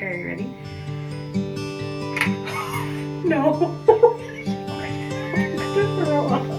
Okay, you ready? No. I'm gonna throw up.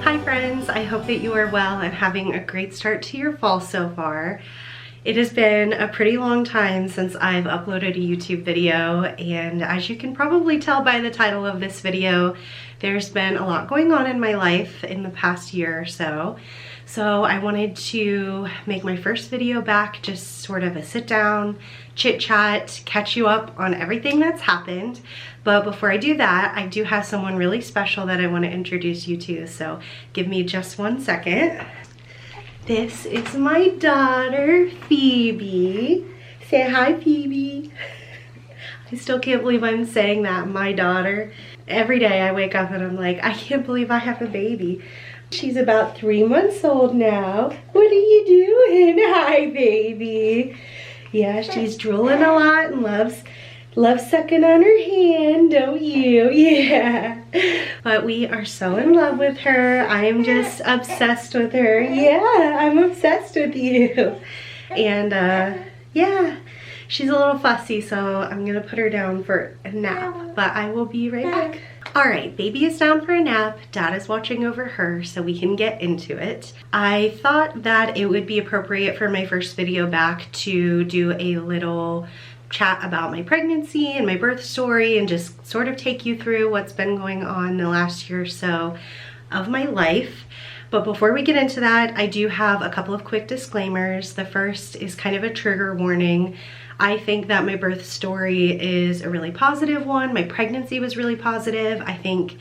Hi friends, I hope that you are well and having a great start to your fall so far. It has been a pretty long time since I've uploaded a YouTube video, and as you can probably tell by the title of this video, there's been a lot going on in my life in the past year or so. So I wanted to make my first video back, just sort of a sit down, chit chat, catch you up on everything that's happened. But before I do that, I do have someone really special that I want to introduce you to. So give me just 1 second. This is my daughter, Phoebe. Say hi, Phoebe. I still can't believe I'm saying that, my daughter. Every day I wake up and I'm like, I can't believe I have a baby. She's about 3 months old now. What are you doing? Hi, baby. Yeah, she's drooling a lot and loves sucking on her hand, don't you? Yeah. But we are so in love with her. I am just obsessed with her. Yeah, I'm obsessed with you. And yeah, she's a little fussy, so I'm gonna put her down for a nap, but I will be right back. All right, baby is down for a nap. Dad is watching over her, so we can get into it. I thought that it would be appropriate for my first video back to do a little chat about my pregnancy and my birth story and just sort of take you through what's been going on the last year or so of my life. But before we get into that, I do have a couple of quick disclaimers. The first is kind of a trigger warning. I think that my birth story is a really positive one. My pregnancy was really positive. I think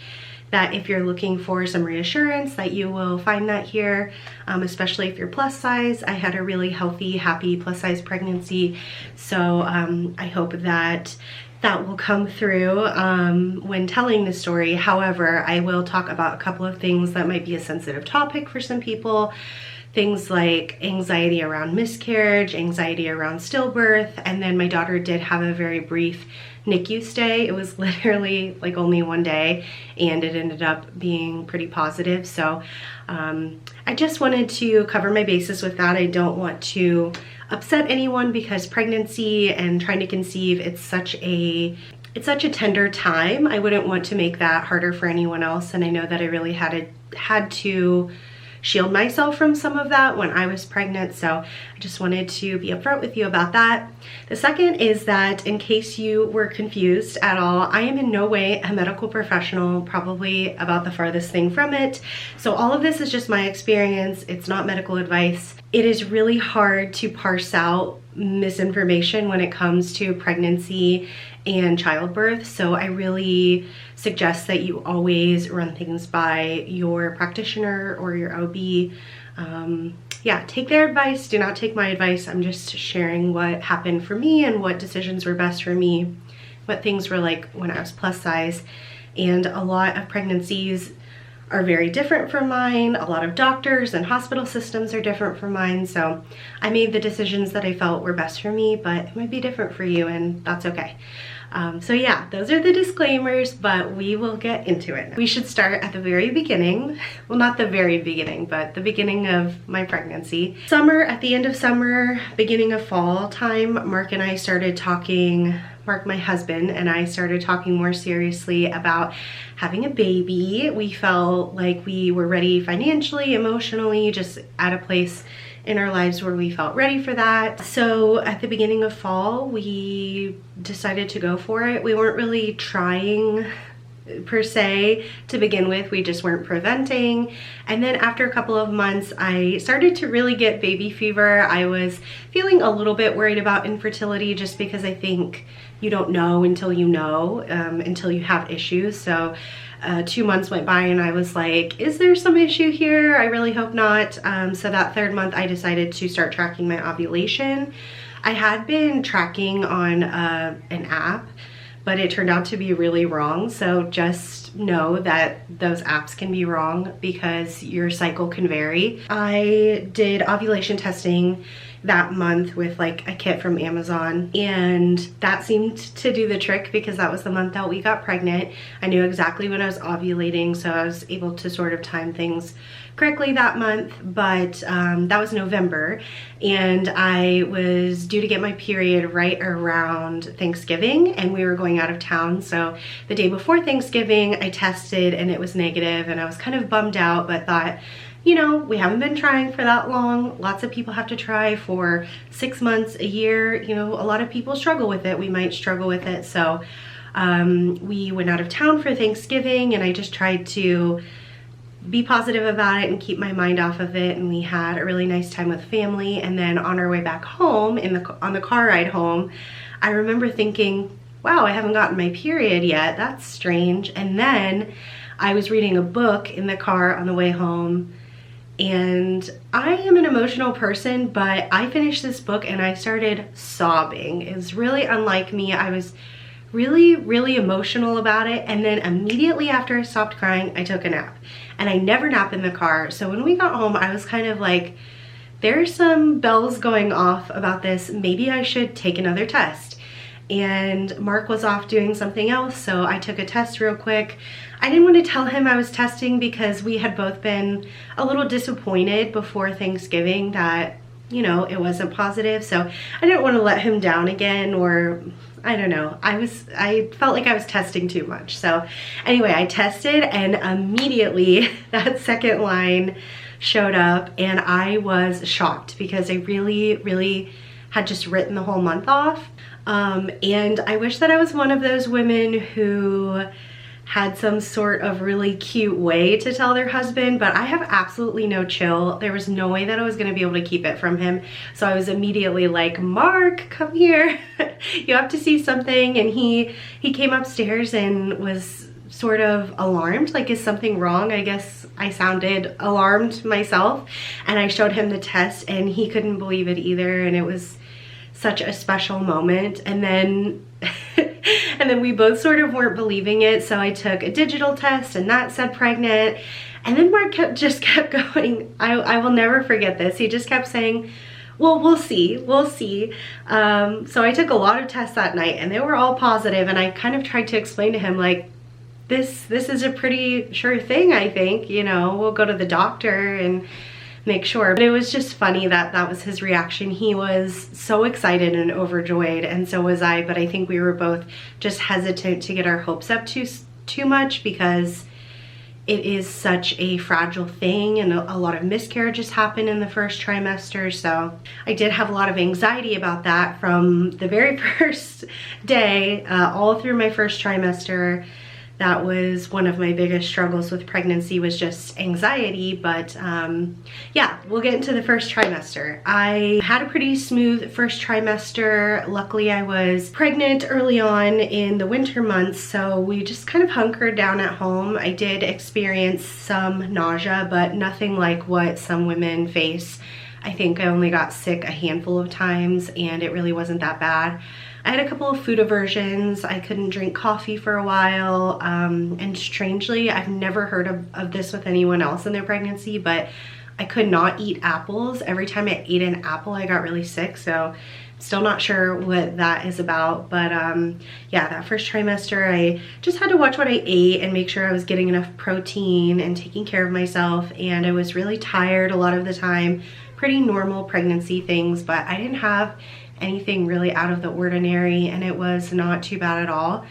that if you're looking for some reassurance, that you will find that here, especially if you're plus size. I had a really healthy, happy plus size pregnancy. So I hope that that will come through when telling the story. However, I will talk about a couple of things that might be a sensitive topic for some people. Things like anxiety around miscarriage, anxiety around stillbirth, and then my daughter did have a very brief NICU stay. It was literally like only 1 day, and it ended up being pretty positive. So I just wanted to cover my bases with that. I don't want to upset anyone because pregnancy and trying to conceive, it's such a tender time. I wouldn't want to make that harder for anyone else, and I know that I really had to shield myself from some of that when I was pregnant, so I just wanted to be upfront with you about that. The second is that in case you were confused at all, I am in no way a medical professional, probably about the farthest thing from it. So all of this is just my experience. It's not medical advice. It is really hard to parse out misinformation when it comes to pregnancy and childbirth, so I really suggest that you always run things by your practitioner or your OB. Yeah, take their advice, do not take my advice. I'm just sharing what happened for me and what decisions were best for me, what things were like when I was plus size. And a lot of pregnancies are very different from mine. A lot of doctors and hospital systems are different from mine. So I made the decisions that I felt were best for me, but it might be different for you, and that's okay. So yeah, those are the disclaimers, but we will get into it. We should start at the very beginning. Well, not the very beginning, but the beginning of my pregnancy. At the end of summer, beginning of fall time, Mark and I started talking, Mark, my husband, and I started talking more seriously about having a baby. We felt like we were ready financially, emotionally, just at a place in our lives where we felt ready for that. So at the beginning of fall, we decided to go for it. We weren't really trying per se to begin with, we just weren't preventing. And then after a couple of months, I started to really get baby fever. I was feeling a little bit worried about infertility just because I think you don't know until you know, until you have issues. So 2 months went by and I was like, is there some issue here? I really hope not. So that third month I decided to start tracking my ovulation. I had been tracking on an app, but it turned out to be really wrong. So just know that those apps can be wrong because your cycle can vary. I did ovulation testing that month with like a kit from Amazon, and that seemed to do the trick because that was the month that we got pregnant. I knew exactly when I was ovulating, so I was able to sort of time things correctly that month. But that was November, and I was due to get my period right around Thanksgiving, and we were going out of town. So the day before Thanksgiving I tested and it was negative, and I was kind of bummed out, but thought, you know, we haven't been trying for that long. Lots of people have to try for 6 months, a year. You know, a lot of people struggle with it. We might struggle with it. So we went out of town for Thanksgiving, and I just tried to be positive about it and keep my mind off of it. And we had a really nice time with family. And then on our way back home, on the car ride home, I remember thinking, wow, I haven't gotten my period yet. That's strange. And then I was reading a book in the car on the way home. And I am an emotional person, but I finished this book and I started sobbing. It was really unlike me. I was really, really emotional about it. And then immediately after I stopped crying, I took a nap. And I never nap in the car. So when we got home, I was kind of like, there's some bells going off about this. Maybe I should take another test. And Mark was off doing something else, so I took a test real quick. I didn't want to tell him I was testing because we had both been a little disappointed before Thanksgiving that, you know, it wasn't positive. So I didn't want to let him down again, or I don't know. I felt like I was testing too much. So anyway, I tested, and immediately that second line showed up, and I was shocked because I really, really had just written the whole month off. And I wish that I was one of those women who had some sort of really cute way to tell their husband, but I have absolutely no chill. There was no way that I was gonna be able to keep it from him. So I was immediately like, Mark, come here. You have to see something. And he came upstairs and was sort of alarmed, like, is something wrong? I guess I sounded alarmed myself. And I showed him the test and he couldn't believe it either. And it was such a special moment. And then and then we both sort of weren't believing it, so I took a digital test and that said pregnant. And then Mark just kept going. I will never forget this. He just kept saying, well, we'll see. So I took a lot of tests that night and they were all positive, and I kind of tried to explain to him, like, this is a pretty sure thing, I think, you know, we'll go to the doctor and make sure. But it was just funny that that was his reaction. He was so excited and overjoyed, and so was I, but I think we were both just hesitant to get our hopes up too much because it is such a fragile thing, and a lot of miscarriages happen in the first trimester. So I did have a lot of anxiety about that from the very first day, all through my first trimester. That was one of my biggest struggles with pregnancy, was just anxiety. But yeah, we'll get into the first trimester. I had a pretty smooth first trimester. Luckily, I was pregnant early on in the winter months, so we just kind of hunkered down at home. I did experience some nausea, but nothing like what some women face. I think I only got sick a handful of times and it really wasn't that bad. I had a couple of food aversions. I couldn't drink coffee for a while. And strangely, I've never heard of this with anyone else in their pregnancy, but I could not eat apples. Every time I ate an apple, I got really sick. So Still not sure what that is about, but yeah, that first trimester, I just had to watch what I ate and make sure I was getting enough protein and taking care of myself. And I was really tired a lot of the time, pretty normal pregnancy things, but I didn't have anything really out of the ordinary, and it was not too bad at all,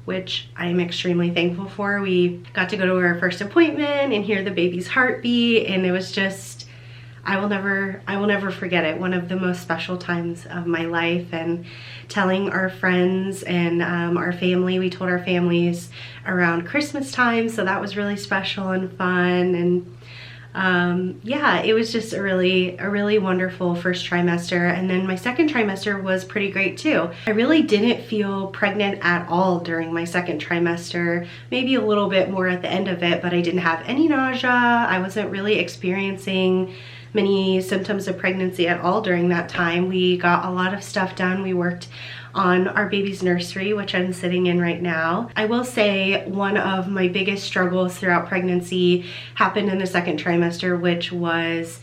which I'm extremely thankful for. We got to go to our first appointment and hear the baby's heartbeat, and it was just, I will never forget it. One of the most special times of my life. And telling our friends and our family, we told our families around Christmas time, so that was really special and fun. And yeah, it was just a really wonderful first trimester. And then my second trimester was pretty great too. I really didn't feel pregnant at all during my second trimester, maybe a little bit more at the end of it, but I didn't have any nausea. I wasn't really experiencing many symptoms of pregnancy at all during that time. We got a lot of stuff done. We worked on our baby's nursery, which I'm sitting in right now. I will say one of my biggest struggles throughout pregnancy happened in the second trimester, which was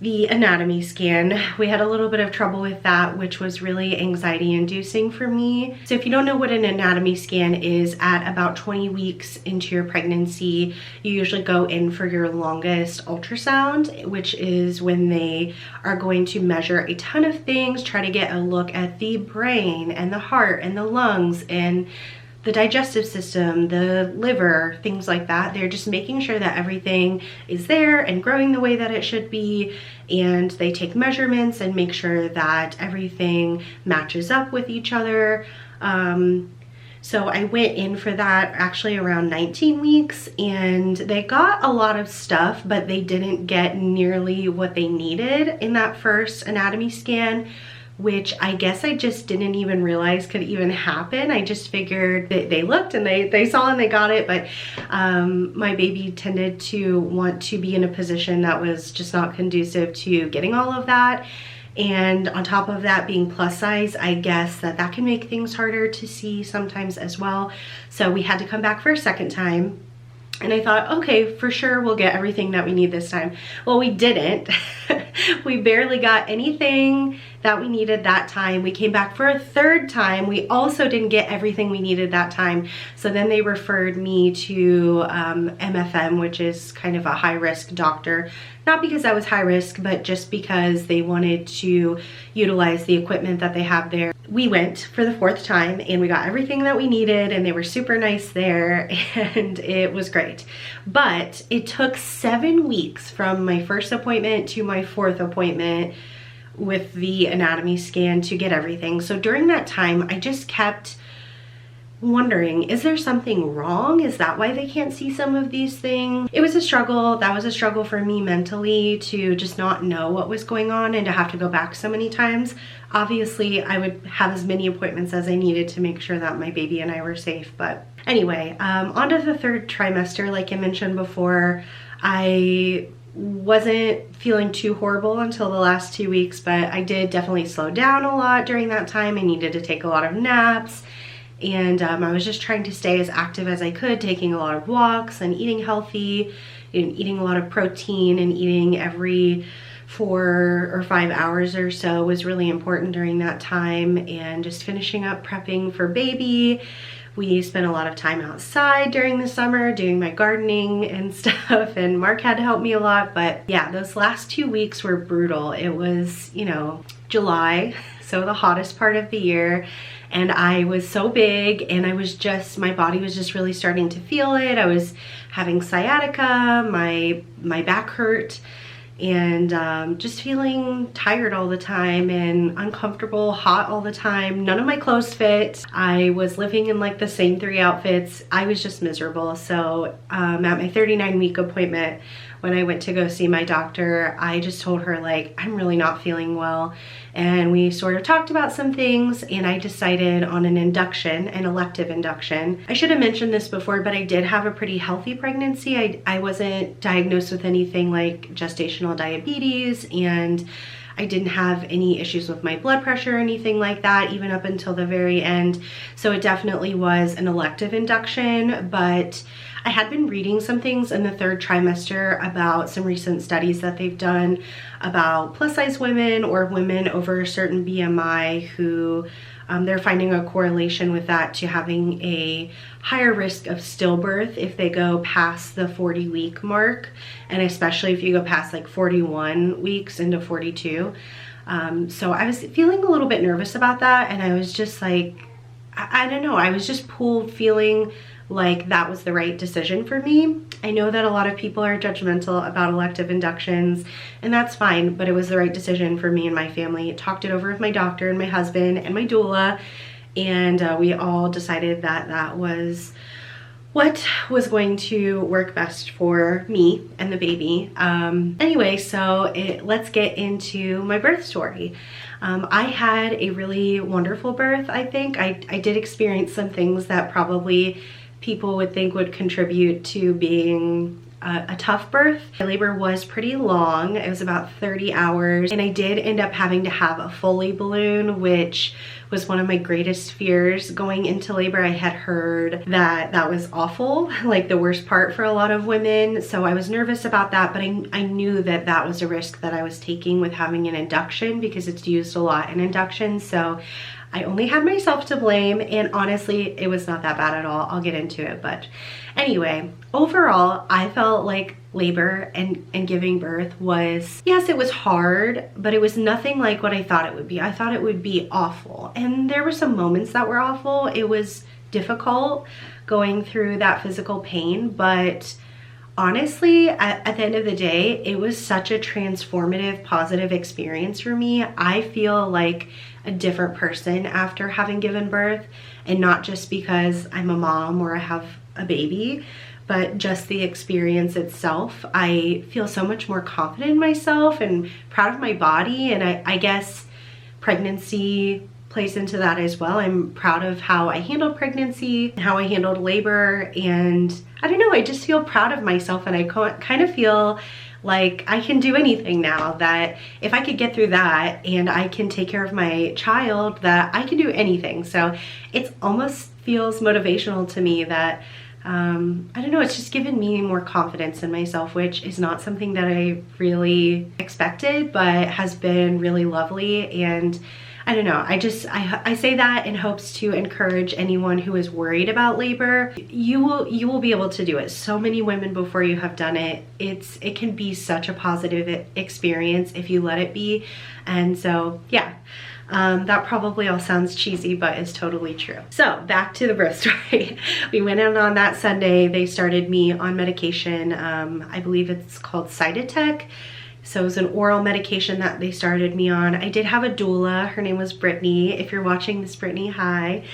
the anatomy scan. We had a little bit of trouble with that, which was really anxiety inducing for me. So if you don't know what an anatomy scan is, at about 20 weeks into your pregnancy, you usually go in for your longest ultrasound, which is when they are going to measure a ton of things, try to get a look at the brain and the heart and the lungs and the digestive system, the liver, things like that. They're just making sure that everything is there and growing the way that it should be. And they take measurements and make sure that everything matches up with each other. So I went in for that actually around 19 weeks, and they got a lot of stuff, but they didn't get nearly what they needed in that first anatomy scan, which I guess I just didn't even realize could even happen. I just figured that they looked and they saw and they got it, but my baby tended to want to be in a position that was just not conducive to getting all of that. And on top of that, being plus size, I guess that can make things harder to see sometimes as well. So we had to come back for a second time. And I thought, okay, for sure we'll get everything that we need this time. Well, we didn't. We barely got anything that we needed that time. We came back for a third time. We also didn't get everything we needed that time. So then they referred me to MFM, which is kind of a high-risk doctor. Not because I was high risk, but just because they wanted to utilize the equipment that they have there. We went for the fourth time and we got everything that we needed, and they were super nice there, and it was great. But it took 7 weeks from my first appointment to my fourth appointment with the anatomy scan to get everything. So during that time, I just kept wondering, is there something wrong? Is that why they can't see some of these things? It was a struggle. That was a struggle for me mentally, to just not know what was going on and to have to go back so many times. Obviously, I would have as many appointments as I needed to make sure that my baby and I were safe. But anyway, on to the third trimester. Like I mentioned before, I wasn't feeling too horrible until the last 2 weeks, but I did definitely slow down a lot during that time. I needed to take a lot of naps. And I was just trying to stay as active as I could, taking a lot of walks and eating healthy, and eating a lot of protein, and eating every 4 or 5 hours or so was really important during that time. And just finishing up prepping for baby. We spent a lot of time outside during the summer doing my gardening and stuff, and Mark had to help me a lot. But yeah, those last 2 weeks were brutal. It was, you know, July, so the hottest part of the year. And I was so big, and I was just, my body was just really starting to feel it. I was having sciatica, my back hurt, and just feeling tired all the time and uncomfortable, hot all the time. None of my clothes fit. I was living in like the same 3 outfits. I was just miserable. So at my 39-week appointment, when I went to go see my doctor, I just told her, like, I'm really not feeling well. And we sort of talked about some things, and I decided on an induction, an elective induction. I should have mentioned this before, but I did have a pretty healthy pregnancy. I wasn't diagnosed with anything like gestational diabetes, and I didn't have any issues with my blood pressure or anything like that, even up until the very end. So it definitely was an elective induction, but I had been reading some things in the 3rd trimester about some recent studies that they've done about plus size women or women over a certain BMI who they're finding a correlation with that to having a higher risk of stillbirth if they go past the 40-week mark, and especially if you go past like 41 weeks into 42. So I was feeling a little bit nervous about that, and I was just like, I don't know, I was just pulled feeling like that was the right decision for me. I know that a lot of people are judgmental about elective inductions, and that's fine, but it was the right decision for me and my family. Talked it over with my doctor and my husband and my doula, and we all decided that that was what was going to work best for me and the baby. Anyway, so let's get into my birth story. I had a really wonderful birth, I think. I did experience some things that probably people would think would contribute to being a tough birth. My labor was pretty long. It was about 30 hours, and I did end up having to have a Foley balloon, which was one of my greatest fears going into labor. I had heard that that was awful, like the worst part for a lot of women. So I was nervous about that, but I knew that that was a risk that I was taking with having an induction because it's used a lot in induction. So I only had myself to blame, and honestly, it was not that bad at all. I'll get into it, but anyway, overall, I felt like labor and giving birth was, yes, it was hard, but it was nothing like what I thought it would be. I thought it would be awful, and there were some moments that were awful. It was difficult going through that physical pain, but honestly, at the end of the day, it was such a transformative, positive experience for me. I feel like a different person after having given birth, and not just because I'm a mom or I have a baby, but just the experience itself. I feel so much more confident in myself and proud of my body, and I guess pregnancy plays into that as well. I'm proud of how I handled pregnancy, how I handled labor, and I don't know, I just feel proud of myself, and I kind of feel like I can do anything now, that if I could get through that and I can take care of my child, that I can do anything. So it almost feels motivational to me that, I don't know, it's just given me more confidence in myself, which is not something that I really expected, but has been really lovely. And I don't know, I say that in hopes to encourage anyone who is worried about labor. You will be able to do it. So many women before you have done it. It can be such a positive experience if you let it be. And so yeah, that probably all sounds cheesy, but it's totally true. So back to the birth story. We went in on that Sunday. They started me on medication. I believe it's called Cytotec. So it was an oral medication that they started me on. I did have a doula. Her name was Brittany. If you're watching this, Brittany, hi.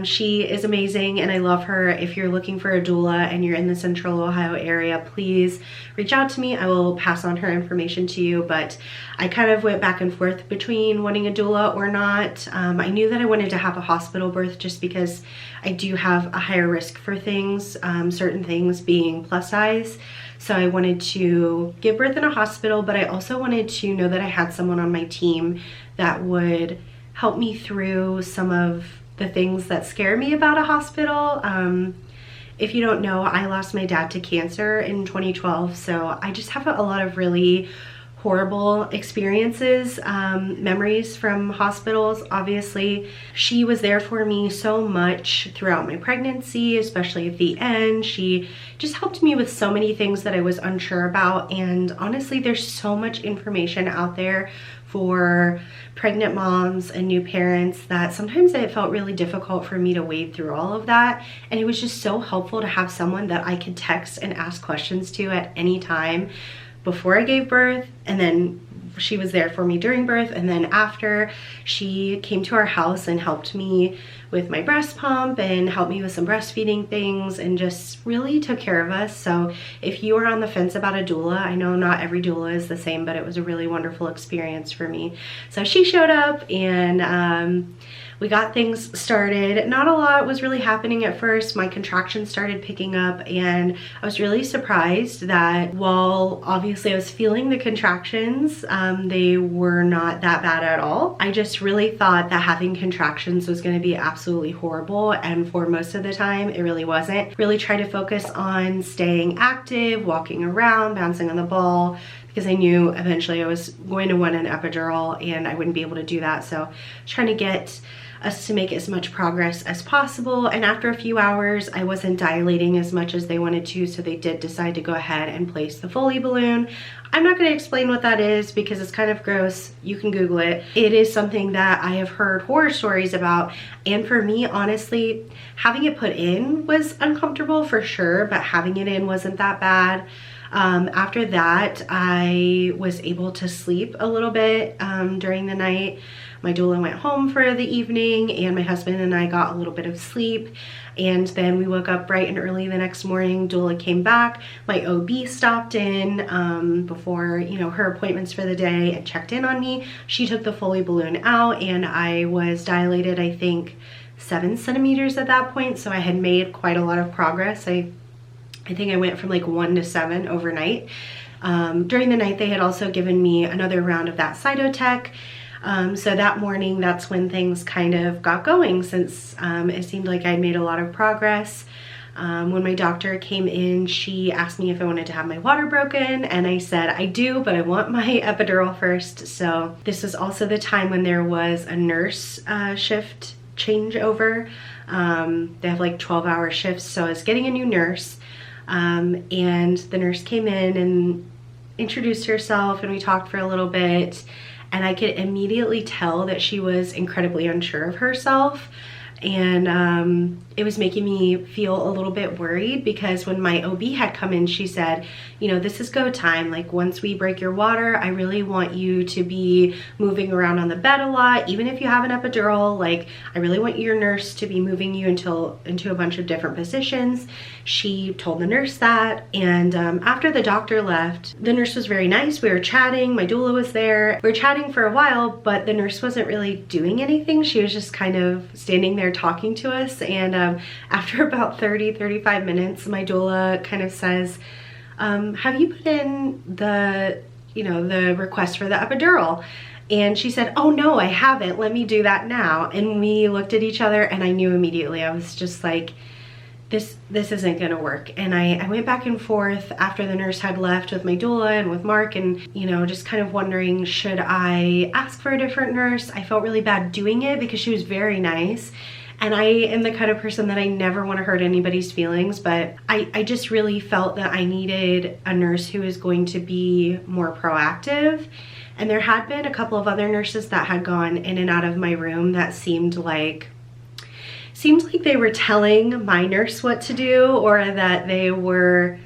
She is amazing, and I love her. If you're looking for a doula and you're in the Central Ohio area, please reach out to me. I will pass on her information to you. But I kind of went back and forth between wanting a doula or not. I knew that I wanted to have a hospital birth just because I do have a higher risk for things, certain things being plus size. So I wanted to give birth in a hospital, but I also wanted to know that I had someone on my team that would help me through some of the things that scare me about a hospital. If you don't know, I lost my dad to cancer in 2012, so I just have a lot of really horrible experiences, memories from hospitals. Obviously, she was there for me so much throughout my pregnancy, especially at the end. She just helped me with so many things that I was unsure about, and honestly, there's so much information out there for pregnant moms and new parents that sometimes it felt really difficult for me to wade through all of that, and it was just so helpful to have someone that I could text and ask questions to at any time before I gave birth, and then she was there for me during birth, and then after. She came to our house and helped me with my breast pump and helped me with some breastfeeding things and just really took care of us. So if you are on the fence about a doula, I know not every doula is the same, but it was a really wonderful experience for me. So she showed up, and we got things started. Not a lot was really happening at first. My contractions started picking up, and I was really surprised that while obviously I was feeling the contractions, they were not that bad at all. I just really thought that having contractions was going to be absolutely horrible, and for most of the time it really wasn't. Really tried to focus on staying active, walking around, bouncing on the ball, because I knew eventually I was going to want an epidural and I wouldn't be able to do that. So trying to get us to make as much progress as possible. And after a few hours, I wasn't dilating as much as they wanted to, so they did decide to go ahead and place the Foley balloon. I'm not going to explain what that is because it's kind of gross. You can Google it. It is something that I have heard horror stories about, and for me, honestly, having it put in was uncomfortable for sure, but having it in wasn't that bad. After that, I was able to sleep a little bit during the night. My doula went home for the evening, and my husband and I got a little bit of sleep, and then we woke up bright and early the next morning. Doula came back. My OB stopped in before, you know, her appointments for the day and checked in on me. She took the Foley balloon out, and I was dilated, I think, 7 centimeters at that point, so I had made quite a lot of progress. I think I went from like 1 to 7 overnight. During the night, they had also given me another round of that Cytotec. So that morning, that's when things kind of got going, since it seemed like I made a lot of progress. When my doctor came in, she asked me if I wanted to have my water broken, and I said I do, but I want my epidural first. So this was also the time when there was a nurse shift changeover. They have like 12-hour shifts, so I was getting a new nurse. And the nurse came in and introduced herself, and we talked for a little bit, and I could immediately tell that she was incredibly unsure of herself. And it was making me feel a little bit worried, because when my OB had come in, she said, you know, this is go time. Like, once we break your water, I really want you to be moving around on the bed a lot. Even if you have an epidural, like, I really want your nurse to be moving you into a bunch of different positions. She told the nurse that. And after the doctor left, the nurse was very nice. We were chatting. My doula was there. We were chatting for a while, but the nurse wasn't really doing anything. She was just kind of standing there talking to us. And after about 30-35 minutes, my doula kind of says, have you put in the request for the epidural? And she said, oh no, I haven't, let me do that now. And we looked at each other, and I knew immediately. I was just like, this isn't gonna work. And I went back and forth after the nurse had left with my doula and with Mark, and, you know, just kind of wondering, should I ask for a different nurse? I felt really bad doing it because she was very nice. And I am the kind of person that I never want to hurt anybody's feelings, but I just really felt that I needed a nurse who is going to be more proactive. And there had been a couple of other nurses that had gone in and out of my room that seemed like they were telling my nurse what to do, or that they were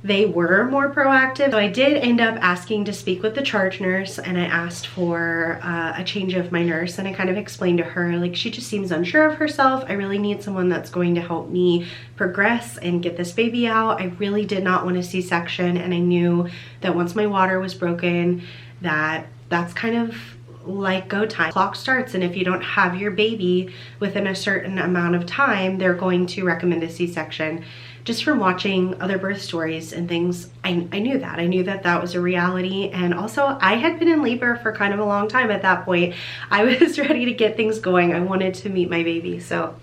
more proactive. So I did end up asking to speak with the charge nurse, and I asked for a change of my nurse, and I kind of explained to her, like, she just seems unsure of herself. I really need someone that's going to help me progress and get this baby out. I really did not want a C-section, and I knew that once my water was broken, that's kind of like go time. Clock starts, and if you don't have your baby within a certain amount of time, they're going to recommend a C-section. Just from watching other birth stories and things, I knew that that was a reality. And also, I had been in labor for kind of a long time at that point. I was ready to get things going. I wanted to meet my baby. So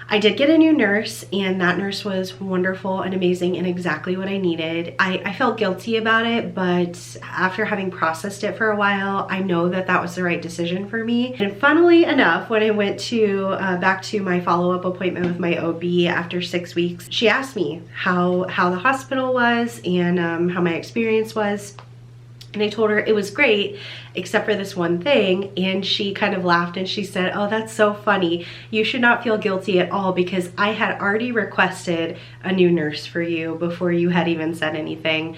I did get a new nurse, and that nurse was wonderful and amazing and exactly what I needed. I felt guilty about it, but after having processed it for a while, I know that that was the right decision for me. And funnily enough, when I went to back to my follow-up appointment with my OB after 6 weeks, she asked me how the hospital was and how my experience was. And I told her it was great, except for this one thing. And she kind of laughed and she said, oh, that's so funny. You should not feel guilty at all, because I had already requested a new nurse for you before you had even said anything,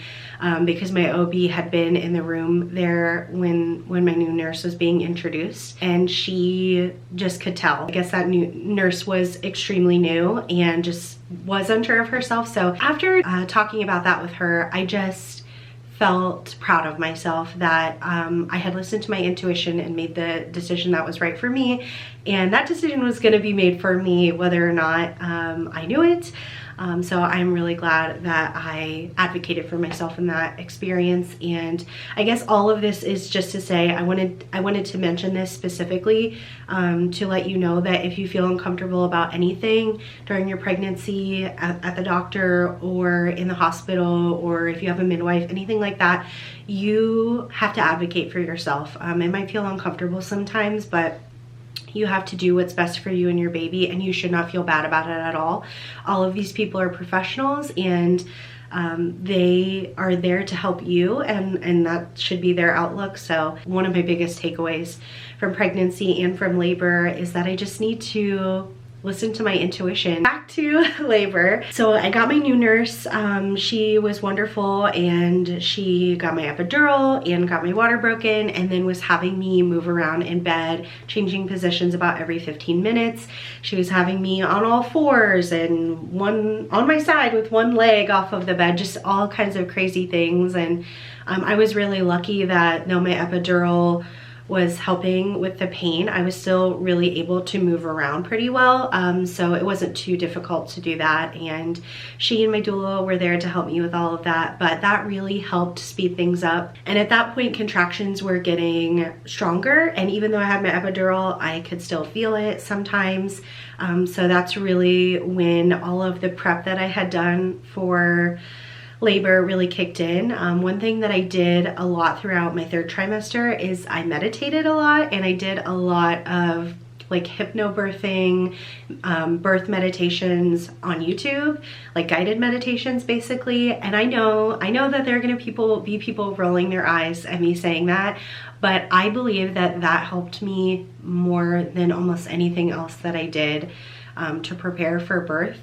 because my OB had been in the room there when my new nurse was being introduced, and she just could tell. I guess that new nurse was extremely new and just was unsure of herself. So after talking about that with her, I just felt proud of myself that I had listened to my intuition and made the decision that was right for me. And that decision was going to be made for me whether or not I knew it. So I'm really glad that I advocated for myself in that experience. And I guess all of this is just to say I wanted to mention this specifically to let you know that if you feel uncomfortable about anything during your pregnancy at the doctor or in the hospital, or if you have a midwife, anything like that, you have to advocate for yourself. It might feel uncomfortable sometimes, but you have to do what's best for you and your baby, and you should not feel bad about it at all. All of these people are professionals, and they are there to help you, and that should be their outlook. So one of my biggest takeaways from pregnancy and from labor is that I just need to listen to my intuition. Back to labor. So I got my new nurse. She was wonderful, and she got my epidural and got my water broken, and then was having me move around in bed, changing positions about every 15 minutes. She was having me on all fours and one on my side with one leg off of the bed, just all kinds of crazy things. And I was really lucky that though my epidural was helping with the pain, I was still really able to move around pretty well. So it wasn't too difficult to do that. And she and my doula were there to help me with all of that, but that really helped speed things up. And at that point, contractions were getting stronger. And even though I had my epidural, I could still feel it sometimes. So that's really when all of the prep that I had done for labor really kicked in. One thing that I did a lot throughout my 3rd trimester is I meditated a lot, and I did a lot of like hypnobirthing, birth meditations on YouTube, like guided meditations basically. And I know that there are gonna be people rolling their eyes at me saying that, but I believe that that helped me more than almost anything else that I did to prepare for birth.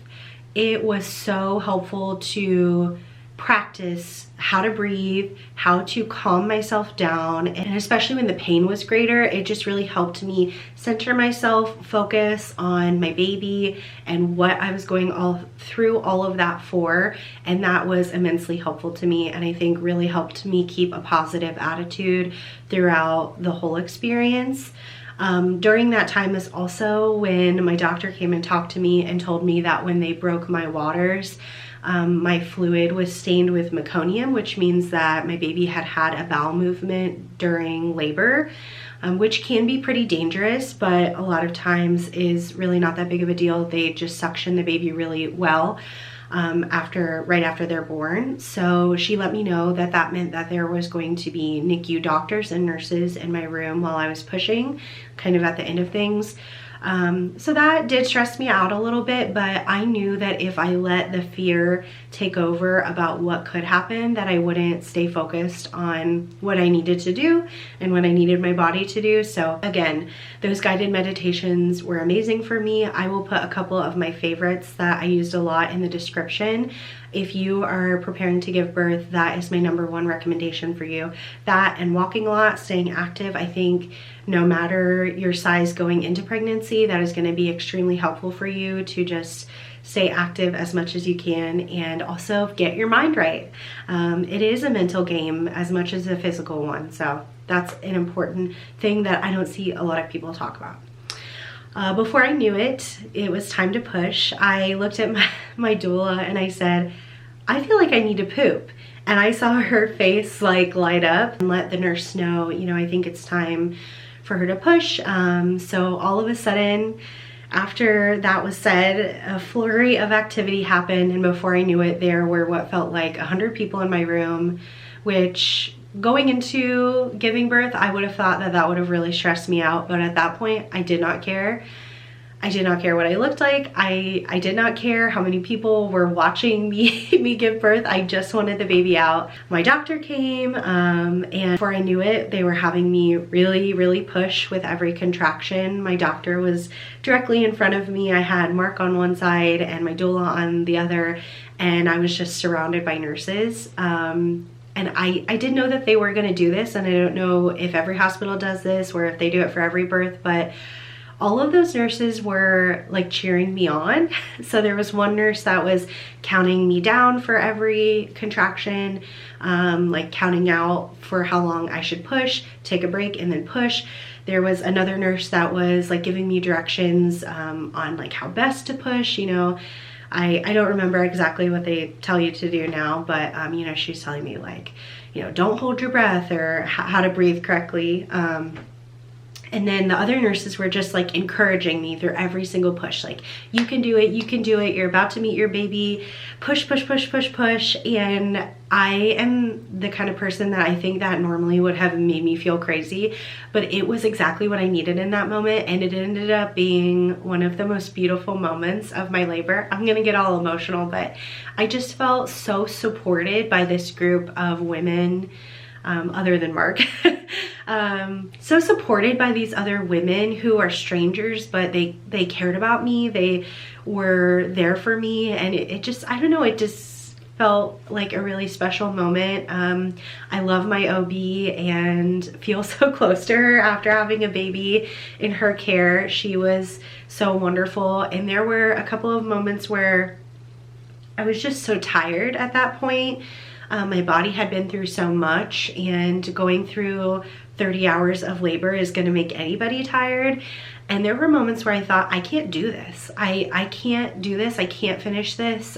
It was so helpful to practice how to breathe, how to calm myself down, and especially when the pain was greater, it just really helped me center myself, focus on my baby and what I was going through all of that for. And that was immensely helpful to me, and I think really helped me keep a positive attitude throughout the whole experience. During that time is also when my doctor came and talked to me and told me that when they broke my waters, my fluid was stained with meconium, which means that my baby had had a bowel movement during labor, which can be pretty dangerous, but a lot of times is really not that big of a deal. They just suction the baby really well right after they're born. So she let me know that that meant that there was going to be NICU doctors and nurses in my room while I was pushing, kind of at the end of things. So that did stress me out a little bit, but I knew that if I let the fear take over about what could happen, that I wouldn't stay focused on what I needed to do and what I needed my body to do. So again, those guided meditations were amazing for me. I will put a couple of my favorites that I used a lot in the description. If you are preparing to give birth, that is my #1 recommendation for you. That and walking a lot, staying active. I think no matter your size going into pregnancy, that is going to be extremely helpful for you to just stay active as much as you can, and also get your mind right. It is a mental game as much as a physical one. So that's an important thing that I don't see a lot of people talk about. Before I knew it, it was time to push. I looked at my doula and I said, I feel like I need to poop. And I saw her face like light up and let the nurse know, you know, I think it's time for her to push. So all of a sudden, after that was said, a flurry of activity happened, and before I knew it, there were what felt like 100 people in my room, which going into giving birth, I would have thought that that would have really stressed me out, but at that point, I did not care. I did not care what I looked like. I did not care how many people were watching me give birth. I just wanted the baby out. My doctor came, and before I knew it, they were having me really push with every contraction. My doctor was directly in front of me. I had Mark on one side and my doula on the other, and I was just surrounded by nurses. And I did know that they were gonna do this, and I don't know if every hospital does this or if they do it for every birth, but all of those nurses were like cheering me on. So there was one nurse that was counting me down for every contraction, like counting out for how long I should push, take a break, and then push. There was another nurse that was like giving me directions on like how best to push, you know. I don't remember exactly what they tell you to do now, but you know, she's telling me like, you know, don't hold your breath, or how to breathe correctly. And then the other nurses were just like encouraging me through every single push. Like, you can do it, you can do it. You're about to meet your baby. Push, push, push, push, push. And I am the kind of person that I think that normally would have made me feel crazy, but it was exactly what I needed in that moment. And it ended up being one of the most beautiful moments of my labor. I'm gonna get all emotional, but I just felt so supported by this group of women, other than Mark. So supported by these other women who are strangers, but they cared about me. They were there for me, and it just, I don't know, it just felt like a really special moment. I love my OB and feel so close to her after having a baby in her care. She was so wonderful, and there were a couple of moments where I was just so tired at that point. My body had been through so much, and going through 30 hours of labor is going to make anybody tired. And there were moments where I thought, I can't do this. I can't do this. I can't finish this.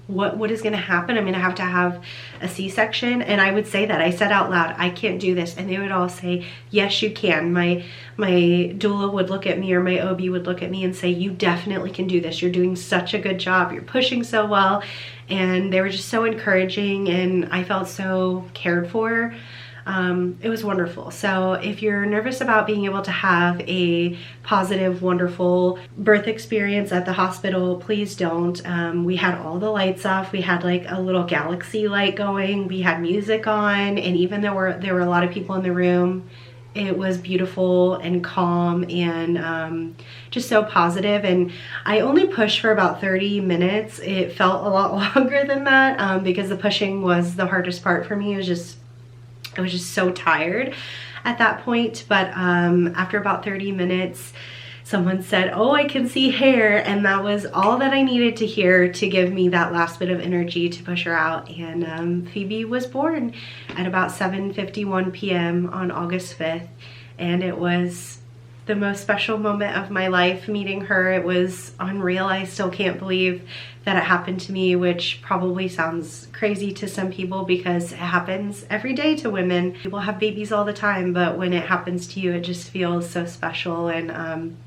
What is going to happen? I'm going to have a C-section. And I would say that. I said out loud, I can't do this. And they would all say, yes, you can. My doula would look at me, or my OB would look at me and say, you definitely can do this. You're doing such a good job. You're pushing so well. And they were just so encouraging, and I felt so cared for. It was wonderful. So if you're nervous about being able to have a positive, wonderful birth experience at the hospital, please don't. We had all the lights off. We had like a little galaxy light going. We had music on, and even though there were a lot of people in the room, it was beautiful and calm and just so positive. And I only pushed for about 30 minutes. It felt a lot longer than that because the pushing was the hardest part for me. I was just so tired at that point. But after about 30 minutes, someone said, oh, I can see hair. And that was all that I needed to hear to give me that last bit of energy to push her out. And Phoebe was born at about 7:51 p.m. on August 5th. And it was the most special moment of my life meeting her. It was unreal. I still can't believe that it happened to me, which probably sounds crazy to some people because it happens every day to women. People have babies all the time, but when it happens to you, it just feels so special. And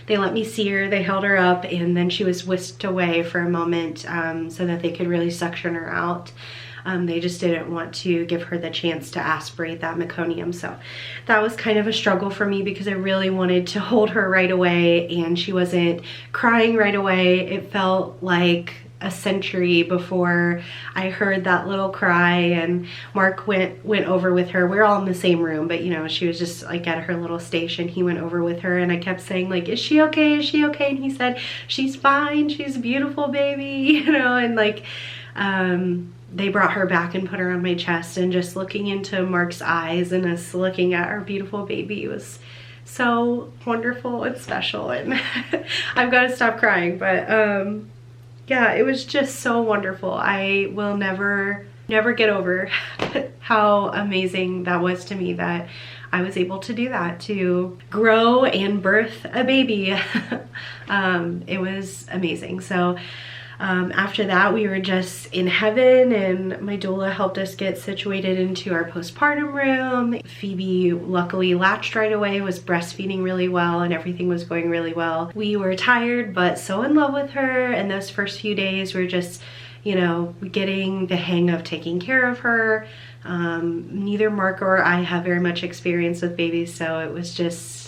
they let me see her, they held her up, and then she was whisked away for a moment so that they could really suction her out. They just didn't want to give her the chance to aspirate that meconium. So that was kind of a struggle for me because I really wanted to hold her right away, and she wasn't crying right away. It felt like a century before I heard that little cry, and Mark went over with her. We're all in the same room, but you know, she was just like at her little station. He went over with her, and I kept saying like, is she okay? Is she okay? And he said, she's fine. She's a beautiful baby, you know. And like, they brought her back and put her on my chest, and just looking into Mark's eyes and us looking at our beautiful baby was so wonderful and special. And I've got to stop crying, but yeah, it was just so wonderful. I will never get over how amazing that was to me, that I was able to do that, to grow and birth a baby. It was amazing. So after that, we were just in heaven, and my doula helped us get situated into our postpartum room. Phoebe luckily latched right away, was breastfeeding really well, and everything was going really well. We were tired, but so in love with her, and those first few days were just, you know, getting the hang of taking care of her. Neither Mark or I have very much experience with babies, so it was just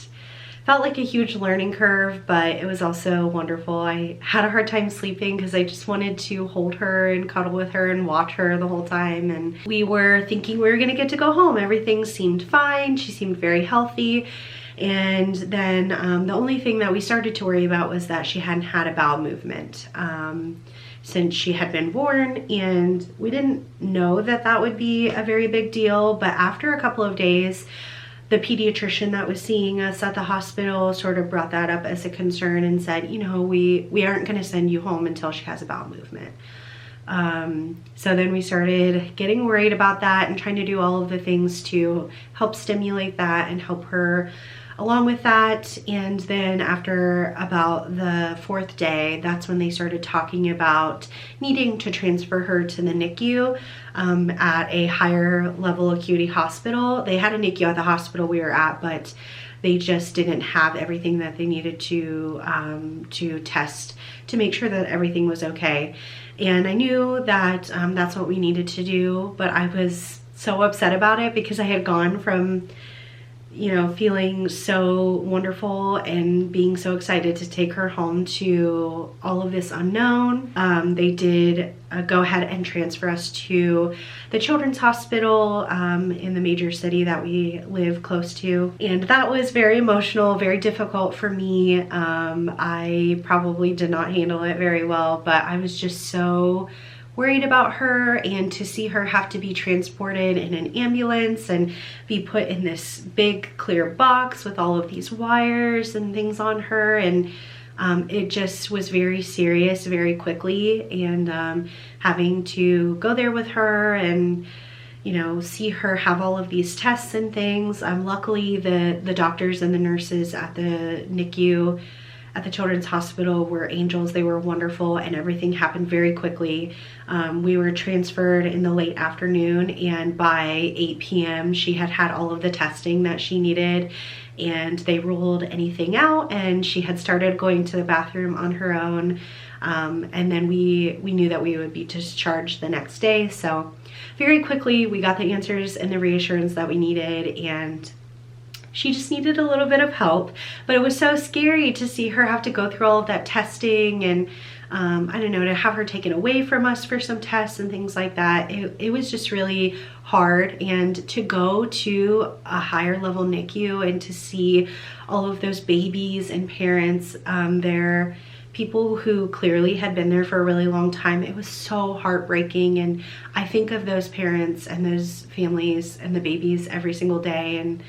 felt like a huge learning curve, but it was also wonderful. I had a hard time sleeping because I just wanted to hold her and cuddle with her and watch her the whole time. And we were thinking we were gonna get to go home. Everything seemed fine. She seemed very healthy. And then the only thing that we started to worry about was that she hadn't had a bowel movement since she had been born, and we didn't know that that would be a very big deal. But after a couple of days, the pediatrician that was seeing us at the hospital sort of brought that up as a concern and said, you know, we aren't going to send you home until she has a bowel movement. So then we started getting worried about that and trying to do all of the things to help stimulate that and help her along with that. And then after about the 4th day, that's when they started talking about needing to transfer her to the NICU at a higher level acuity hospital. They had a NICU at the hospital we were at, but they just didn't have everything that they needed to test to make sure that everything was okay. And I knew that that's what we needed to do, but I was so upset about it because I had gone from, you know, feeling so wonderful and being so excited to take her home to all of this unknown. They did go ahead and transfer us to the children's hospital in the major city that we live close to. And that was very emotional, very difficult for me. I probably did not handle it very well, but I was just so worried about her, and to see her have to be transported in an ambulance and be put in this big clear box with all of these wires and things on her, and it just was very serious very quickly. And having to go there with her and, you know, see her have all of these tests and things. Luckily the doctors and the nurses at the NICU at the children's hospital were angels. They were wonderful, and everything happened very quickly. We were transferred in the late afternoon, and by 8 p.m. she had had all of the testing that she needed, and they ruled anything out, and she had started going to the bathroom on her own. And then we knew that we would be discharged the next day. So very quickly we got the answers and the reassurance that we needed, and she just needed a little bit of help. But it was so scary to see her have to go through all of that testing, and I don't know, to have her taken away from us for some tests and things like that. It was just really hard. And to go to a higher level NICU and to see all of those babies and parents, they're people who clearly had been there for a really long time. It was so heartbreaking, and I think of those parents and those families and the babies every single day, and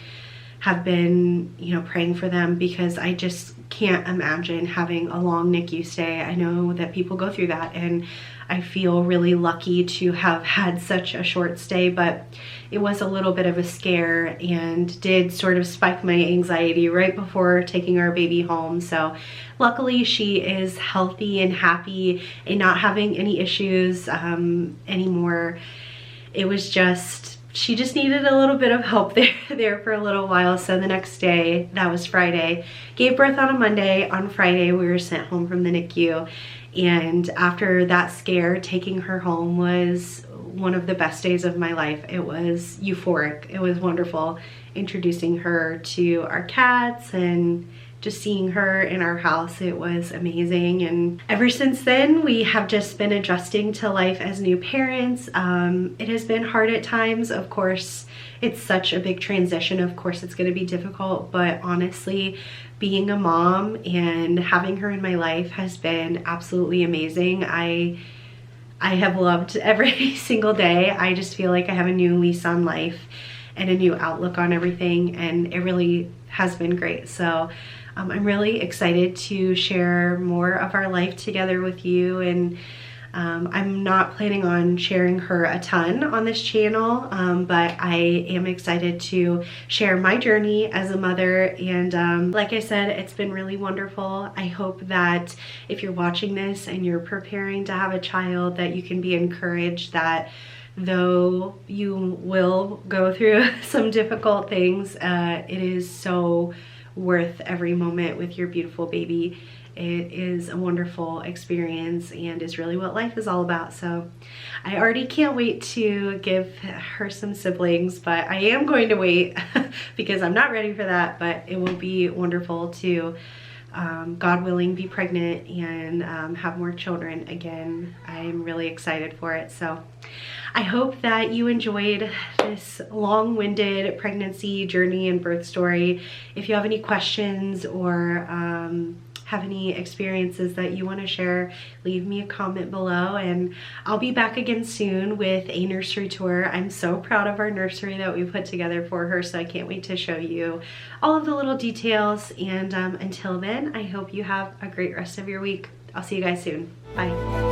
have been, you know, praying for them, because I just can't imagine having a long NICU stay. I know that people go through that, and I feel really lucky to have had such a short stay, but it was a little bit of a scare and did sort of spike my anxiety right before taking our baby home. So luckily she is healthy and happy and not having any issues anymore. It was just, she just needed a little bit of help there for a little while. So the next day, that was Friday, gave birth on a Monday. On Friday, we were sent home from the NICU. And after that scare, taking her home was one of the best days of my life. It was euphoric. It was wonderful introducing her to our cats and just seeing her in our house. It was amazing. And ever since then, we have just been adjusting to life as new parents. It has been hard at times. Of course, it's such a big transition. Of course, it's going to be difficult, but honestly, being a mom and having her in my life has been absolutely amazing. I have loved every single day. I just feel like I have a new lease on life and a new outlook on everything, and it really has been great. So I'm really excited to share more of our life together with you, and I'm not planning on sharing her a ton on this channel, but I am excited to share my journey as a mother. And like I said, it's been really wonderful. I hope that if you're watching this and you're preparing to have a child, that you can be encouraged that though you will go through some difficult things, it is so worth every moment with your beautiful baby. It is a wonderful experience and is really what life is all about. So I already can't wait to give her some siblings, but I am going to wait because I'm not ready for that. But it will be wonderful to, God willing, be pregnant and have more children again. I'm really excited for it. So I hope that you enjoyed this long-winded pregnancy journey and birth story. If you have any questions or have any experiences that you want to share, leave me a comment below, and I'll be back again soon with a nursery tour. I'm so proud of our nursery that we put together for her, so I can't wait to show you all of the little details. And until then, I hope you have a great rest of your week. I'll see you guys soon. Bye.